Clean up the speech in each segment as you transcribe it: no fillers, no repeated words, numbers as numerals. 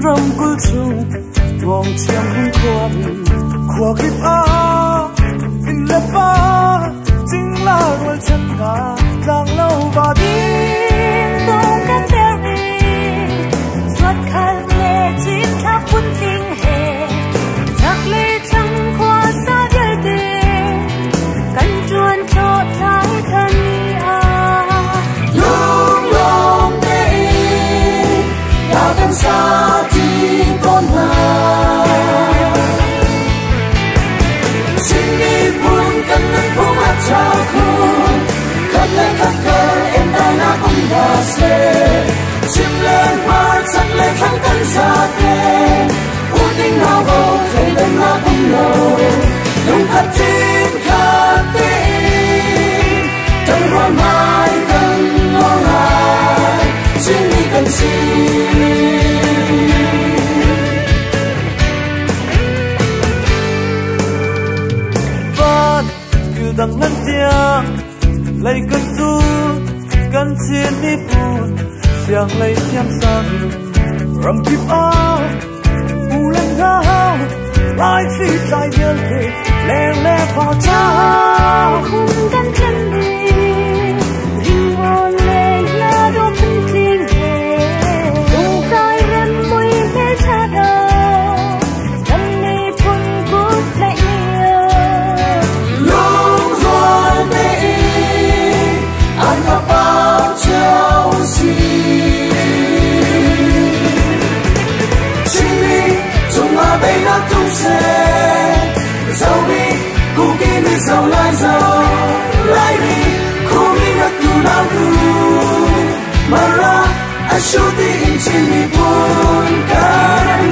râm cul chung mong chiang hun quan khua kip a in le pa ting la rual chan ga dang lâu và đi tung kan berry suat khal le chin thak pun ting he thak le chang khua sa dil de kan chuan chot lai than ni a long long day ya kan sa ti con na xin đi buồn kan nan phong a cha khun khát lên khát cơ em đang na cũng đã se chim lên mar sắc lên thăng căn sa đen u tinh nào vô thấy đến na cũng lâu lòng khát tin khát tin trong hoa mai cần lo lại xin đi cần xin vẫn cứ đằng ngân tiếng lấy cơn du cơn thiên đi buồn xiang lấy thiam sang rầm kip ao u lên ngao lại phi trái điên thì lẻ lẻ vào trao không kan chân đi ring on le ya do pun ting he tung kai ren mui he cha do kan ni pun gut le long rồi đây anh đã bao trao gì chính mình dùng mà bây nó tung xe giàu đi cô kia đi giàu lại đi cô đi ngất tu nào tu mà ra anh show đi in trên đi buồn cảm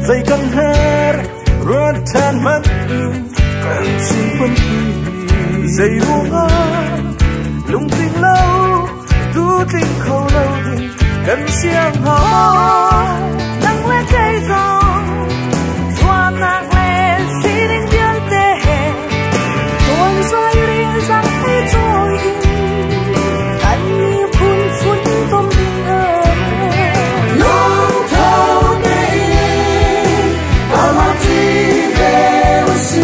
dây căng her ruột than mất cần chỉ quân dây ruộng lung tình lâu tu tình khâu lâu thì cần xiang hò đang lên cây gió hoa nặng lên xí đến biên tề tuôn rơi riêng rằng thấy trôi anh như phun phun tôm bình ơi long thâu đây amati veosi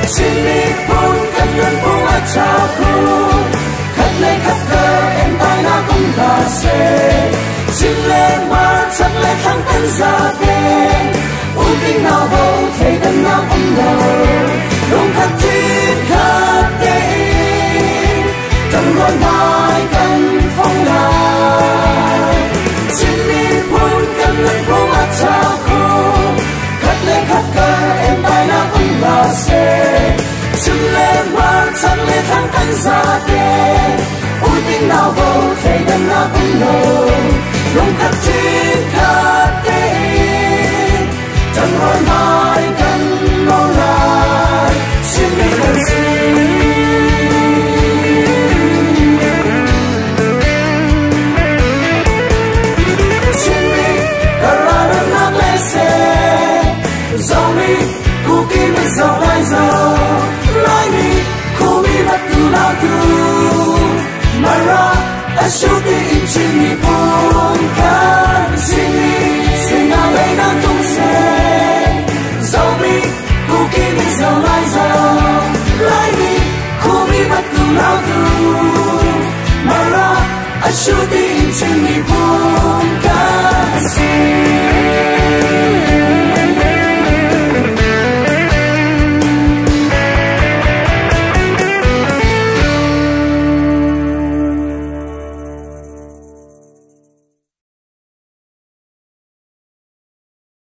xin đi buồn cần nhân buông ở cha khun khát lên khát cơ em tai na cũng đã se xin lên mà chắc lên thăng tân gia đen u tinh nào vô thấy đâm na cũng đầu lòng khát tin khát tin trong đôi mai cần phong lại xin đi buồn cần nhân buông ở cha khun khát lên khát cơ em tai na cũng đã se xin lên mà chắc lên thăng tân gia đen u tinh nào vô thấy đâm na cũng đầu lòng khát tin khát tin trong đôi mai cần lo lại xin đi cần xin Zombie, cookie me so nice, like me, cool me but you love you. Mara, I shoot the inch in me, boom, can see me, sing a lane